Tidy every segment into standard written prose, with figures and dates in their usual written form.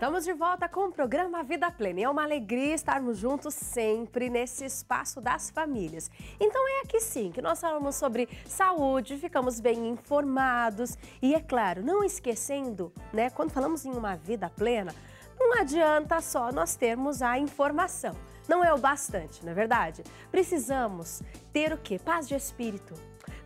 Estamos de volta com o programa Vida Plena e é uma alegria estarmos juntos sempre nesse espaço das famílias. Então é aqui sim que nós falamos sobre saúde, ficamos bem informados e é claro, não esquecendo, né, quando falamos em uma vida plena, não adianta só nós termos a informação. Não é o bastante, não é verdade? Precisamos ter o quê? Paz de espírito.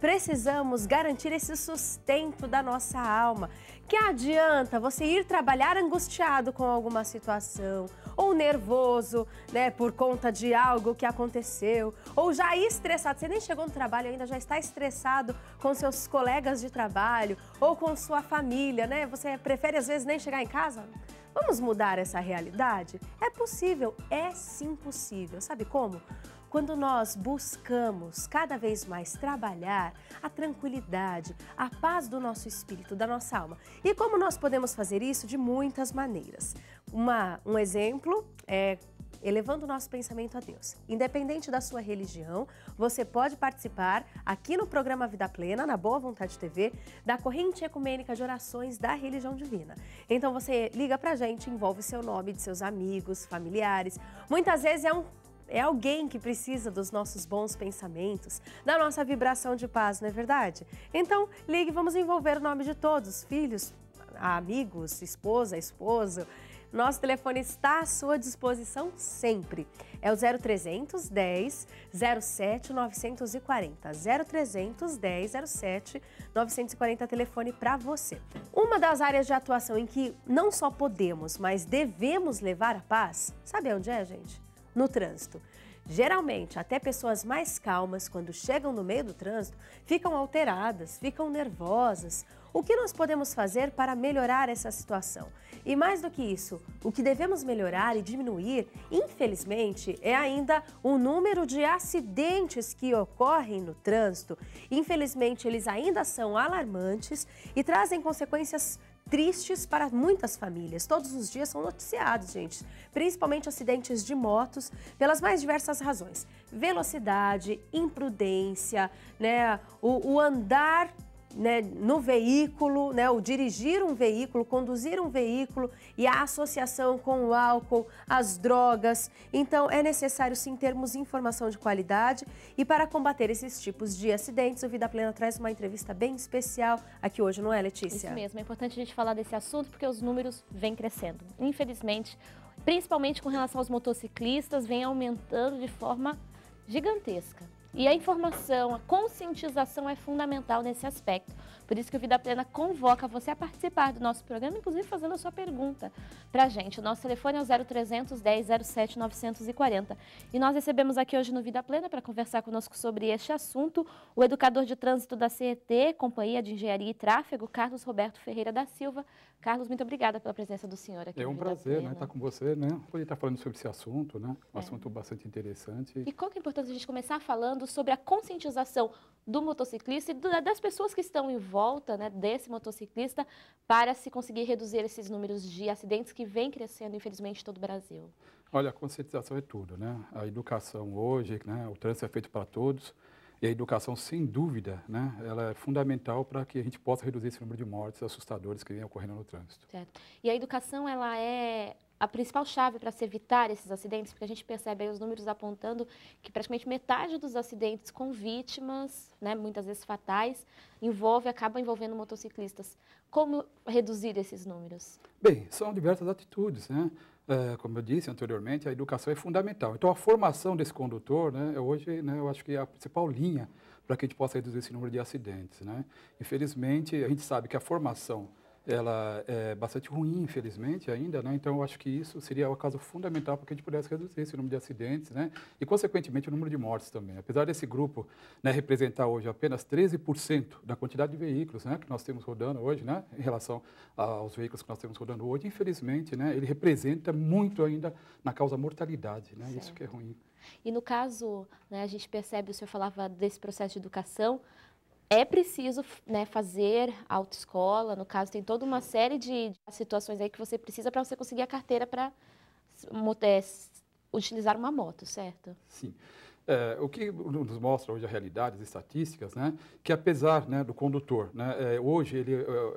Precisamos garantir esse sustento da nossa alma. Que adianta você ir trabalhar angustiado com alguma situação, ou nervoso, né, por conta de algo que aconteceu, ou já estressado, você nem chegou no trabalho ainda, já está estressado com seus colegas de trabalho, ou com sua família, né? Você prefere às vezes nem chegar em casa? Vamos mudar essa realidade? É possível, é sim possível. Sabe como? Quando nós buscamos cada vez mais trabalhar a tranquilidade, a paz do nosso espírito, da nossa alma. E como nós podemos fazer isso? De muitas maneiras. Um exemplo é elevando o nosso pensamento a Deus. Independente da sua religião, você pode participar aqui no programa Vida Plena, na Boa Vontade TV, da corrente ecumênica de orações da religião divina. Então você liga pra gente, envolve seu nome, de seus amigos, familiares. Muitas vezes é alguém que precisa dos nossos bons pensamentos, da nossa vibração de paz, não é verdade? Então, ligue, vamos envolver o nome de todos, filhos, amigos, esposa, esposo. Nosso telefone está à sua disposição sempre. É o 0300 10 07 940. 0300 10 07 940, telefone para você. Uma das áreas de atuação em que não só podemos, mas devemos levar a paz, sabe onde é, gente? No trânsito. Geralmente, até pessoas mais calmas, quando chegam no meio do trânsito, ficam alteradas, ficam nervosas. O que nós podemos fazer para melhorar essa situação? E mais do que isso, o que devemos melhorar e diminuir, infelizmente, é ainda o número de acidentes que ocorrem no trânsito. Infelizmente, eles ainda são alarmantes e trazem consequências tristes para muitas famílias. Todos os dias são noticiados, gente, principalmente acidentes de motos, pelas mais diversas razões. Velocidade, imprudência, né, o andar, né, no veículo, né, o dirigir um veículo, conduzir um veículo e a associação com o álcool, as drogas. Então, é necessário sim termos informação de qualidade e para combater esses tipos de acidentes, o Vida Plena traz uma entrevista bem especial aqui hoje, não é, Letícia? Isso mesmo, é importante a gente falar desse assunto porque os números vêm crescendo. Infelizmente, principalmente com relação aos motociclistas, vem aumentando de forma gigantesca. E a informação, a conscientização é fundamental nesse aspecto. Por isso que o Vida Plena convoca você a participar do nosso programa, inclusive fazendo a sua pergunta para a gente. O nosso telefone é o 0300 10 07 940. E nós recebemos aqui hoje no Vida Plena para conversar conosco sobre este assunto o educador de trânsito da CET, Companhia de Engenharia e Tráfego, Carlos Roberto Ferreira da Silva. Carlos, muito obrigada pela presença do senhor aqui no Vida Plena. É um prazer, né, estar com você, né? Poder estar falando sobre esse assunto, né? Um assunto bastante interessante. E qual que é a importância de a gente começar falando sobre a conscientização do motociclista e das pessoas que estão em volta, né, desse motociclista para se conseguir reduzir esses números de acidentes que vem crescendo, infelizmente, em todo o Brasil? Olha, a conscientização é tudo, né? A educação hoje, né, o trânsito é feito para todos e a educação, sem dúvida, né, ela é fundamental para que a gente possa reduzir esse número de mortes assustadores que vem ocorrendo no trânsito. Certo. E a educação, ela é a principal chave para se evitar esses acidentes, porque a gente percebe aí os números apontando que praticamente metade dos acidentes com vítimas, né, muitas vezes fatais, acaba envolvendo motociclistas. Como reduzir esses números? Bem, são diversas atitudes, né? Como eu disse anteriormente, a educação é fundamental. Então, a formação desse condutor, né, hoje, né, eu acho que é a principal linha para que a gente possa reduzir esse número de acidentes, né? Infelizmente, a gente sabe que a formação ela é bastante ruim, infelizmente, ainda, né? Então, eu acho que isso seria o caso fundamental para que a gente pudesse reduzir esse número de acidentes, né? E, consequentemente, o número de mortes também. Apesar desse grupo, né, representar hoje apenas 13% da quantidade de veículos, né, que nós temos rodando hoje, né, em relação aos veículos que nós temos rodando hoje, infelizmente, né, ele representa muito ainda na causa mortalidade, né? Isso que é ruim. E no caso, né, a gente percebe, o senhor falava desse processo de educação, é preciso, né, fazer autoescola, no caso tem toda uma série de situações aí que você precisa para você conseguir a carteira para utilizar uma moto, certo? Sim. O que nos mostra hoje a realidade, as estatísticas, né, que apesar, né, do condutor, né, hoje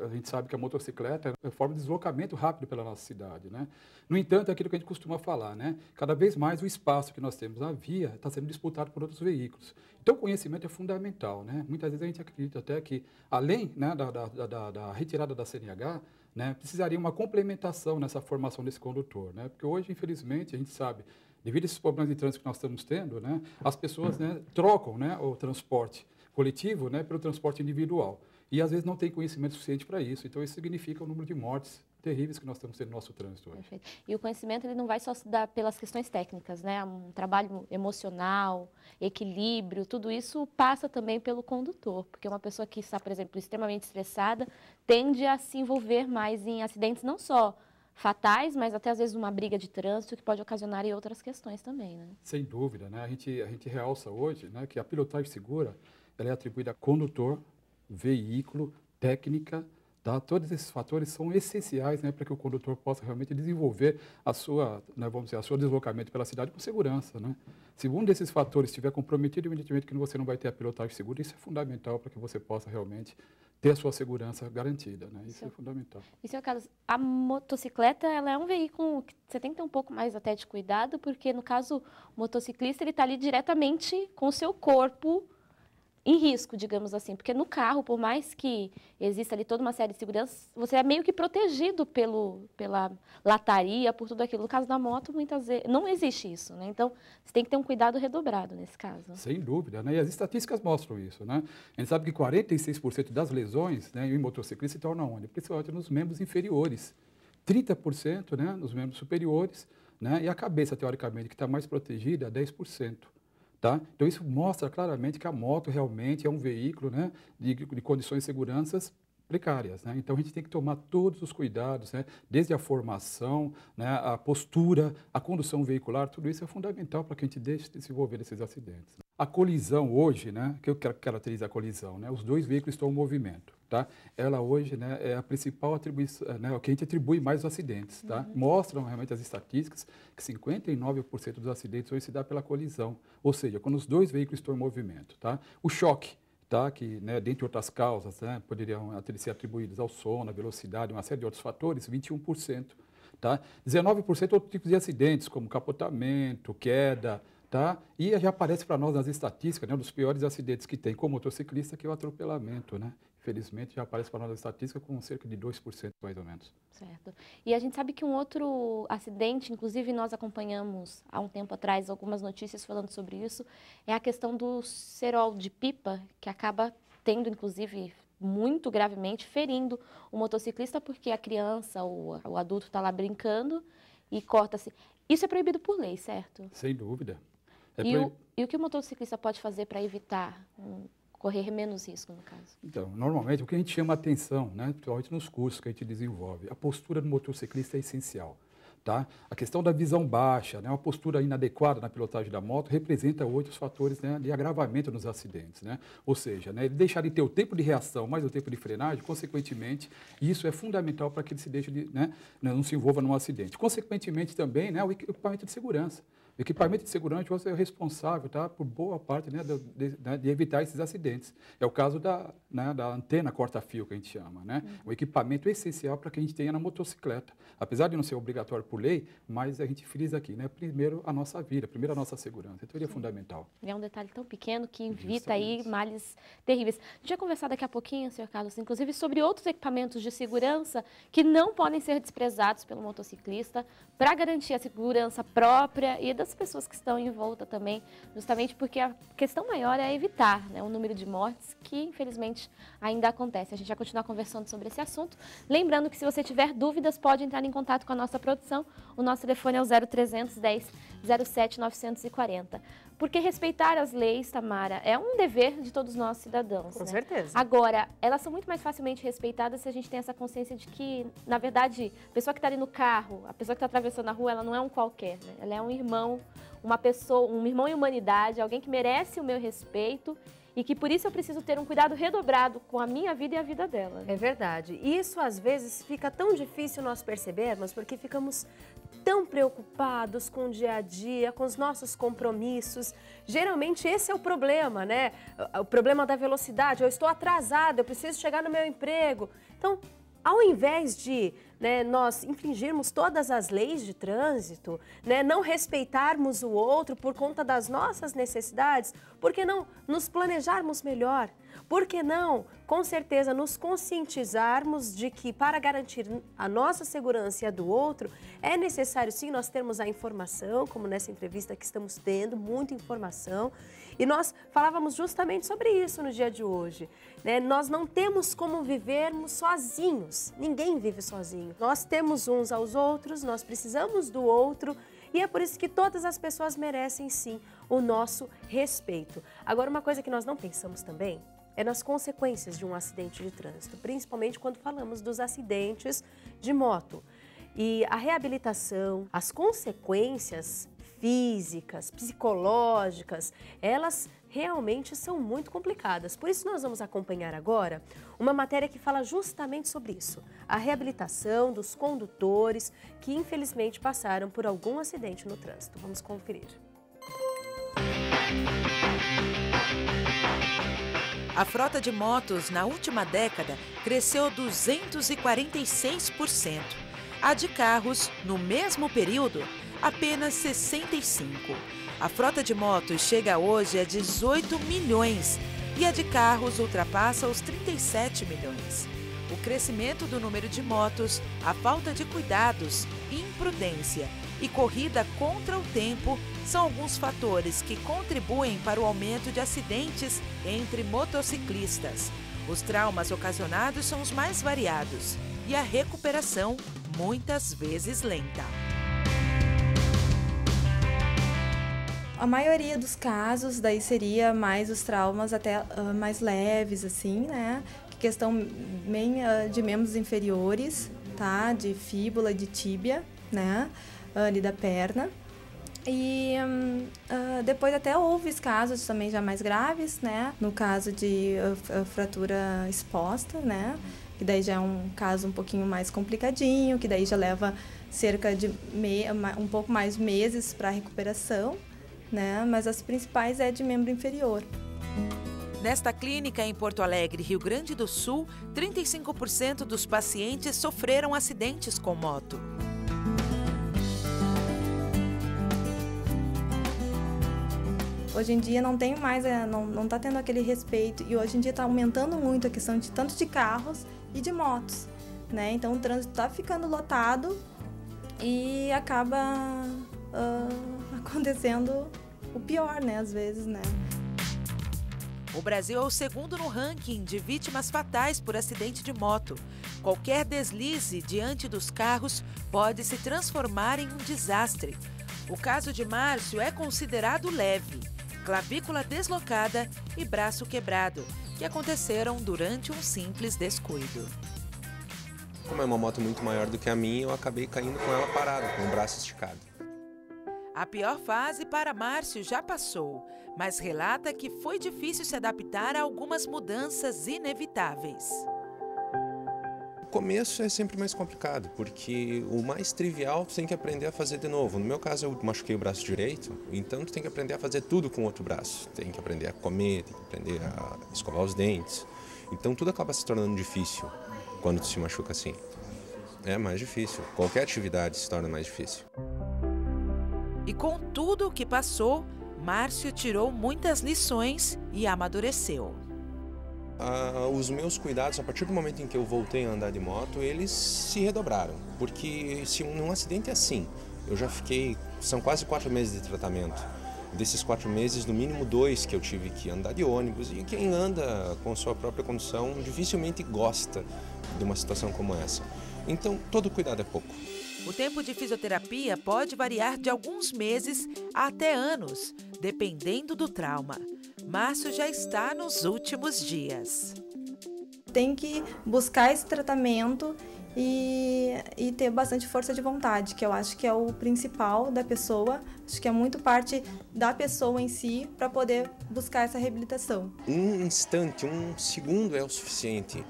a gente sabe que a motocicleta é uma forma de deslocamento rápido pela nossa cidade, né? No entanto, é aquilo que a gente costuma falar, né, cada vez mais o espaço que nós temos na via está sendo disputado por outros veículos. Então, o conhecimento é fundamental, né? Muitas vezes a gente acredita até que, além, né, da retirada da CNH, né, precisaria uma complementação nessa formação desse condutor, né? Porque hoje, infelizmente, a gente sabe, devido a esses problemas de trânsito que nós estamos tendo, né, as pessoas, né, trocam, né, o transporte coletivo, né, pelo transporte individual. E às vezes não tem conhecimento suficiente para isso. Então isso significa o número de mortes terríveis que nós estamos tendo no nosso trânsito hoje. Perfeito. E o conhecimento ele não vai só se dar pelas questões técnicas, né? Um trabalho emocional, equilíbrio, tudo isso passa também pelo condutor, porque uma pessoa que está, por exemplo, extremamente estressada tende a se envolver mais em acidentes não só fatais, mas até às vezes uma briga de trânsito que pode ocasionar em outras questões também, né? Sem dúvida, né? A gente realça hoje, né, que a pilotagem segura ela é atribuída a condutor, veículo, técnica, tá? Todos esses fatores são essenciais, né, para que o condutor possa realmente desenvolver a sua, né, vamos dizer, a seu deslocamento pela cidade com segurança, né? Se um desses fatores estiver comprometido, evidentemente que você não vai ter a pilotagem segura, isso é fundamental para que você possa realmente ter a sua segurança garantida, né? Isso é fundamental. E, senhor Carlos, a motocicleta, ela é um veículo que você tem que ter um pouco mais até de cuidado, porque, no caso, o motociclista, ele está ali diretamente com o seu corpo em risco, digamos assim, porque no carro, por mais que exista ali toda uma série de seguranças, você é meio que protegido pela lataria, por tudo aquilo. No caso da moto, muitas vezes, não existe isso, né? Então, você tem que ter um cuidado redobrado nesse caso. Sem dúvida, né? E as estatísticas mostram isso, né? A gente sabe que 46% das lesões, né, em motociclista se tornam onde? Principalmente nos membros inferiores. 30%, né, nos membros superiores, né? E a cabeça, teoricamente, que está mais protegida, 10%. Tá? Então, isso mostra claramente que a moto realmente é um veículo, né, de condições de segurança precárias, né? Então, a gente tem que tomar todos os cuidados, né, desde a formação, né, a postura, a condução veicular, tudo isso é fundamental para que a gente deixe de se envolver nesses acidentes. A colisão hoje, né, que eu caracterizo a colisão, né, os dois veículos estão em movimento, tá? Ela hoje, né, é a principal atribuição, né, o que a gente atribui mais os acidentes, tá? Mostram realmente as estatísticas que 59% dos acidentes hoje se dá pela colisão, ou seja, quando os dois veículos estão em movimento, tá? O choque, tá, que, né, dentre outras causas, né, poderiam ser atribuídos ao sono, à velocidade, uma série de outros fatores, 21%, tá? 19% outros tipos de acidentes, como capotamento, queda, tá? E já aparece para nós nas estatísticas, né, um dos piores acidentes que tem com motociclista, que é o atropelamento, né? Infelizmente, já aparece para nós nas estatísticas com cerca de 2%, mais ou menos. Certo. E a gente sabe que um outro acidente, inclusive nós acompanhamos há um tempo atrás algumas notícias falando sobre isso, é a questão do cerol de pipa, que acaba tendo, inclusive, muito gravemente, ferindo o motociclista, porque a criança ou o adulto está lá brincando e corta-se. Isso é proibido por lei, certo? Sem dúvida. E o que o motociclista pode fazer para evitar correr menos risco, no caso? Então, normalmente, o que a gente chama atenção, né, principalmente nos cursos que a gente desenvolve, a postura do motociclista é essencial. Tá? A questão da visão baixa, né, uma postura inadequada na pilotagem da moto, representa hoje os fatores, né, de agravamento nos acidentes. Né? Ou seja, né, ele deixar de ter o tempo de reação mais o tempo de frenagem, consequentemente, isso é fundamental para que ele se deixe de, não se envolva num acidente. Consequentemente também, né, o equipamento de segurança. O equipamento de segurança você é o responsável, tá, por boa parte, né, de evitar esses acidentes. É o caso da antena corta-fio, que a gente chama. Né? O equipamento é essencial para que a gente tenha na motocicleta. Apesar de não ser obrigatório por lei, mas a gente frisa aqui, né? Primeiro a nossa vida, primeiro a nossa segurança. Então, ele é fundamental. É um detalhe tão pequeno que evita aí males terríveis. A gente vai conversar daqui a pouquinho, senhor Carlos, inclusive sobre outros equipamentos de segurança que não podem ser desprezados pelo motociclista para garantir a segurança própria e das pessoas que estão em volta também, justamente porque a questão maior é evitar, né, o número de mortes que, infelizmente, ainda acontece. A gente vai continuar conversando sobre esse assunto. Lembrando que se você tiver dúvidas, pode entrar em contato com a nossa produção. O nosso telefone é o 0310 07 940. Porque respeitar as leis, Tamara, é um dever de todos nós cidadãos. Com certeza. Agora, elas são muito mais facilmente respeitadas se a gente tem essa consciência de que, na verdade, a pessoa que está ali no carro, a pessoa que está atravessando a rua, ela não é um qualquer, né? Ela é um irmão, uma pessoa, um irmão em humanidade, alguém que merece o meu respeito e que por isso eu preciso ter um cuidado redobrado com a minha vida e a vida dela. É verdade. Isso, às vezes, fica tão difícil nós percebermos porque ficamos tão preocupados com o dia a dia, com os nossos compromissos. Geralmente esse é o problema, né? O problema da velocidade. Eu estou atrasado, eu preciso chegar no meu emprego. Então, ao invés de nós infringirmos todas as leis de trânsito, não respeitarmos o outro por conta das nossas necessidades, por que não nos planejarmos melhor? Por que não, com certeza, nos conscientizarmos de que para garantir a nossa segurança e a do outro, é necessário sim nós termos a informação, como nessa entrevista que estamos tendo, muita informação. E nós falávamos justamente sobre isso no dia de hoje. Nós não temos como vivermos sozinhos, ninguém vive sozinho. Nós temos uns aos outros, nós precisamos do outro e é por isso que todas as pessoas merecem sim o nosso respeito. Agora, uma coisa que nós não pensamos também é nas consequências de um acidente de trânsito, principalmente quando falamos dos acidentes de moto. E a reabilitação, as consequências físicas, psicológicas, elas realmente são muito complicadas. Por isso nós vamos acompanhar agora uma matéria que fala justamente sobre isso. A reabilitação dos condutores que infelizmente passaram por algum acidente no trânsito. Vamos conferir. A frota de motos na última década cresceu 246%. A de carros, no mesmo período, apenas 65%. A frota de motos chega hoje a 18 milhões e a de carros ultrapassa os 37 milhões. O crescimento do número de motos, a falta de cuidados, imprudência e corrida contra o tempo são alguns fatores que contribuem para o aumento de acidentes entre motociclistas. Os traumas ocasionados são os mais variados e a recuperação muitas vezes lenta. A maioria dos casos daí seria mais os traumas até mais leves, assim, né? Questão bem de membros inferiores, tá? De fíbula, de tíbia, né? Ali da perna. E depois até houve casos também já mais graves, né? No caso de fratura exposta, né? Que daí já é um caso um pouquinho mais complicadinho, que daí já leva cerca de um pouco mais meses para recuperação, né? Mas as principais é de membro inferior. Nesta clínica em Porto Alegre, Rio Grande do Sul, 35% dos pacientes sofreram acidentes com moto. Hoje em dia não tem mais, não está tendo aquele respeito e hoje em dia está aumentando muito a questão de tanto de carros e de motos, né? Então o trânsito está ficando lotado e acaba acontecendo o pior, né? Às vezes, né? O Brasil é o segundo no ranking de vítimas fatais por acidente de moto. Qualquer deslize diante dos carros pode se transformar em um desastre. O caso de Márcio é considerado leve. Clavícula deslocada e braço quebrado, que aconteceram durante um simples descuido. Como é uma moto muito maior do que a minha, eu acabei caindo com ela parada, com o braço esticado. A pior fase para Márcio já passou, mas relata que foi difícil se adaptar a algumas mudanças inevitáveis. O começo é sempre mais complicado, porque o mais trivial tu tem que aprender a fazer de novo. No meu caso, eu machuquei o braço direito, então tu tem que aprender a fazer tudo com o outro braço. Tem que aprender a comer, tem que aprender a escovar os dentes. Então tudo acaba se tornando difícil quando tu se machuca assim. É mais difícil. Qualquer atividade se torna mais difícil. E com tudo o que passou, Márcio tirou muitas lições e amadureceu. Os meus cuidados, a partir do momento em que eu voltei a andar de moto, eles se redobraram. Porque se um acidente é assim, eu já fiquei, são quase 4 meses de tratamento. Desses 4 meses, no mínimo 2 que eu tive que andar de ônibus. E quem anda com sua própria condução dificilmente gosta de uma situação como essa. Então, todo cuidado é pouco. O tempo de fisioterapia pode variar de alguns meses até anos, dependendo do trauma. Márcio já está nos últimos dias. Tem que buscar esse tratamento e ter bastante força de vontade, que eu acho que é o principal da pessoa. Acho que é muito parte da pessoa em si para poder buscar essa reabilitação. Um instante, um segundo é o suficiente.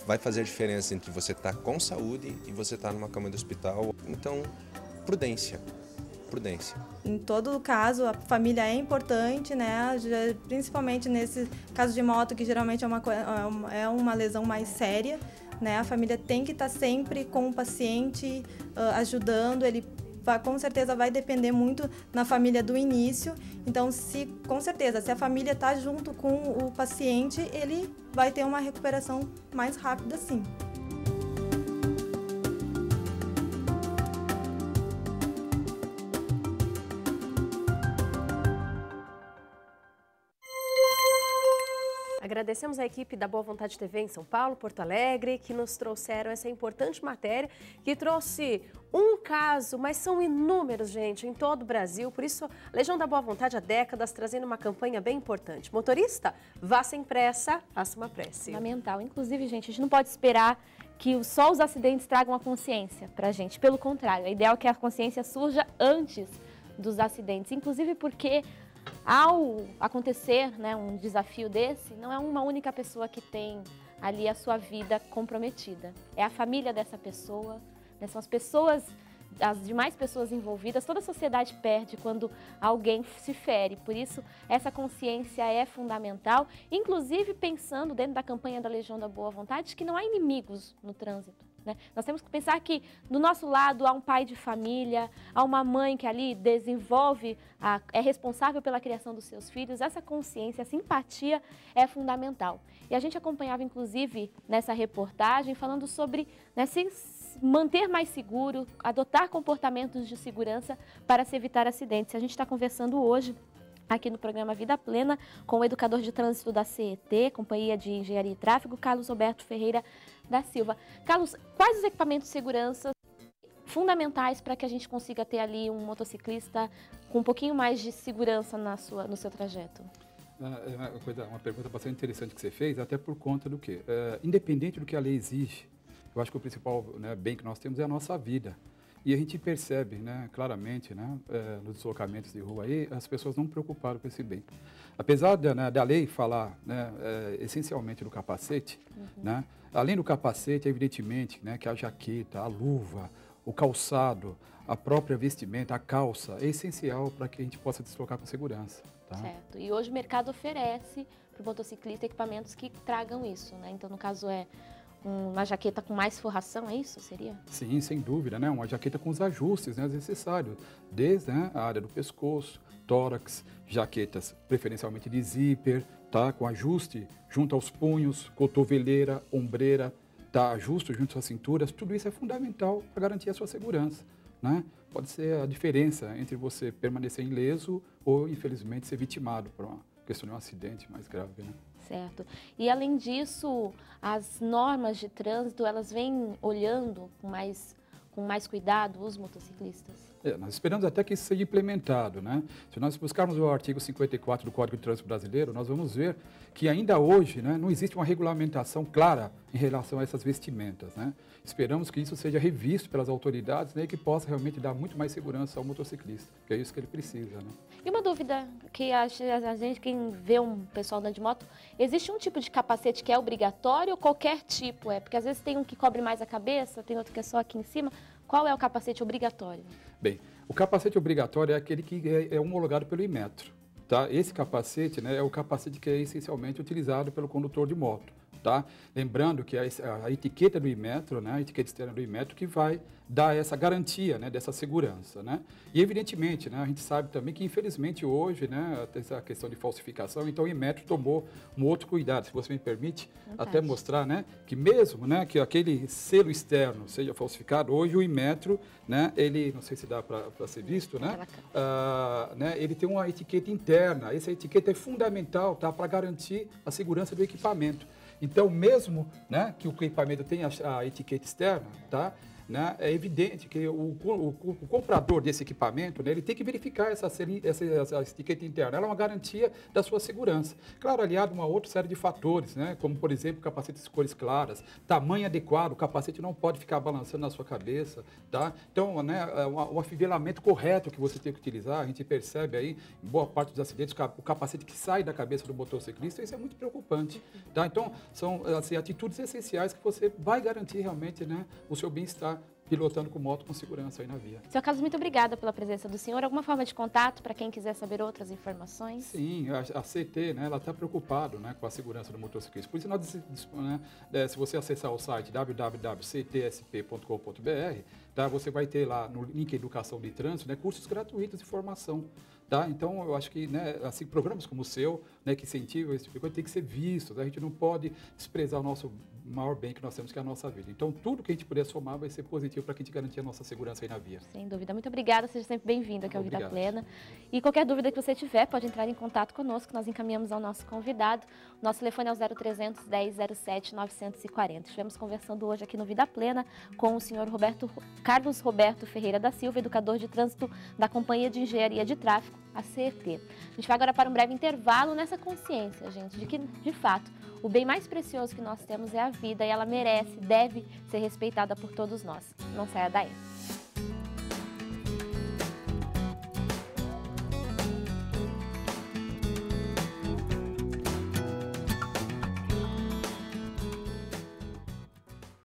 Vai fazer a diferença entre você estar com saúde e você estar numa cama de hospital. Então, prudência. Prudência. Em todo caso, a família é importante, né? Principalmente nesse caso de moto, que geralmente é uma lesão mais séria, né? A família tem que estar sempre com o paciente, ajudando. Ele com certeza vai depender muito na família do início. Então, com certeza, se a família está junto com o paciente, ele vai ter uma recuperação mais rápida, sim. Agradecemos a equipe da Boa Vontade TV em São Paulo, Porto Alegre, que nos trouxeram essa importante matéria, que trouxe um caso, mas são inúmeros, gente, em todo o Brasil. Por isso, a Legião da Boa Vontade há décadas trazendo uma campanha bem importante. Motorista, vá sem pressa, faça uma prece. Fundamental. Inclusive, gente, a gente não pode esperar que só os acidentes tragam a consciência para a gente. Pelo contrário, é ideal que a consciência surja antes dos acidentes. Inclusive porque ao acontecer, né, um desafio desse, não é uma única pessoa que tem ali a sua vida comprometida. É a família dessa pessoa, né, são as pessoas, as demais pessoas envolvidas. Toda a sociedade perde quando alguém se fere. Por isso, essa consciência é fundamental, inclusive pensando dentro da campanha da Legião da Boa Vontade que não há inimigos no trânsito. Né? Nós temos que pensar que do nosso lado há um pai de família, há uma mãe que ali desenvolve, é responsável pela criação dos seus filhos. Essa consciência, essa empatia é fundamental. E a gente acompanhava, inclusive, nessa reportagem, falando sobre, né, se manter mais seguro, adotar comportamentos de segurança para se evitar acidentes. A gente está conversando hoje aqui no programa Vida Plena com o educador de trânsito da CET, Companhia de Engenharia e Tráfego, Carlos Roberto Ferreira da Silva. Carlos, quais os equipamentos de segurança fundamentais para que a gente consiga ter ali um motociclista com um pouquinho mais de segurança no seu trajeto? É uma pergunta bastante interessante que você fez, até por conta do quê? Independente do que a lei exige, eu acho que o principal, né, bem que nós temos é a nossa vida. E a gente percebe, né, claramente, né, nos deslocamentos de rua aí, as pessoas não preocuparam com esse bem. Apesar da lei falar, né, essencialmente do capacete, né, além do capacete, evidentemente, né, que a jaqueta, a luva, o calçado, a própria vestimenta, a calça, é essencial para que a gente possa deslocar com segurança. Tá? Certo. E hoje o mercado oferece para o motociclista equipamentos que tragam isso, né? Então, no caso, uma jaqueta com mais forração, é isso? Seria? Sim, sem dúvida, né? Uma jaqueta com os ajustes, né, necessários, desde, né, a área do pescoço, tórax, jaquetas preferencialmente de zíper, tá? Com ajuste junto aos punhos, cotoveleira, ombreira, tá? Ajuste junto às cinturas, tudo isso é fundamental para garantir a sua segurança, né? Pode ser a diferença entre você permanecer ileso ou, infelizmente, ser vitimado por uma questão de um acidente mais grave, né? Certo. E, além disso, as normas de trânsito, elas vêm olhando com mais cuidado os motociclistas? Nós esperamos até que isso seja implementado, né? Se nós buscarmos o artigo 54 do Código de Trânsito Brasileiro, nós vamos ver que ainda hoje, né, não existe uma regulamentação clara em relação a essas vestimentas, né? Esperamos que isso seja revisto pelas autoridades, né, e que possa realmente dar muito mais segurança ao motociclista, que é isso que ele precisa, né? E uma dúvida que a gente, quem vê um pessoal andando de moto, existe um tipo de capacete que é obrigatório ou qualquer tipo? Porque às vezes tem um que cobre mais a cabeça, tem outro que é só aqui em cima. Qual é o capacete obrigatório? Bem, o capacete obrigatório é aquele que é homologado pelo Inmetro, tá? Esse capacete, né, é o capacete que é essencialmente utilizado pelo condutor de moto, tá? Lembrando que a etiqueta do Inmetro, né, a etiqueta externa do Inmetro, que vai dar essa garantia, né, dessa segurança, né? E evidentemente, né, a gente sabe também que infelizmente hoje, né, tem essa questão de falsificação, então o Inmetro tomou um outro cuidado, se você me permite, até mostrar, né, que mesmo, né, que aquele selo externo seja falsificado, hoje o Inmetro, né, ele, não sei se dá para ser visto, né, né, ele tem uma etiqueta interna, essa etiqueta é fundamental, tá, para garantir a segurança do equipamento. Então, mesmo, né, que o equipamento tenha a etiqueta externa, tá, né, é evidente que o comprador desse equipamento, né, ele tem que verificar essa etiqueta interna. Ela é uma garantia da sua segurança. Claro, aliado a uma outra série de fatores, né, como, por exemplo, capacetes de cores claras, tamanho adequado, o capacete não pode ficar balançando na sua cabeça. Tá? Então, né, o afivelamento correto que você tem que utilizar, a gente percebe aí, em boa parte dos acidentes, o capacete que sai da cabeça do motociclista, isso é muito preocupante. Tá? Então, são assim, atitudes essenciais que você vai garantir realmente, né, o seu bem-estar pilotando com moto com segurança aí na via. Sr. Carlos, muito obrigada pela presença do senhor. Alguma forma de contato para quem quiser saber outras informações? Sim, a CT, né, ela está preocupada, né, com a segurança do motociclista. Por isso, né, se você acessar o site www.ctsp.com.br, tá, você vai ter lá no link Educação de Trânsito, né, cursos gratuitos de formação. Tá? Então, eu acho que, né, assim, programas como o seu, né, que incentivam esse tipo de coisa, tem que ser vistos. A gente não pode desprezar o nosso maior bem que nós temos, que é a nossa vida. Então, tudo que a gente puder somar vai ser positivo para que a gente garantir a nossa segurança aí na via. Sem dúvida. Muito obrigada. Seja sempre bem-vindo aqui ao Vida Plena. E qualquer dúvida que você tiver, pode entrar em contato conosco. Nós encaminhamos ao nosso convidado. Nosso telefone é o 0300 1007 940. Estivemos conversando hoje aqui no Vida Plena com o senhor Carlos Roberto Ferreira da Silva, educador de trânsito da Companhia de Engenharia de Tráfego, a CET. A gente vai agora para um breve intervalo nessa consciência, gente, de que, de fato, o bem mais precioso que nós temos é a vida e ela merece, deve ser respeitada por todos nós. Não saia daí.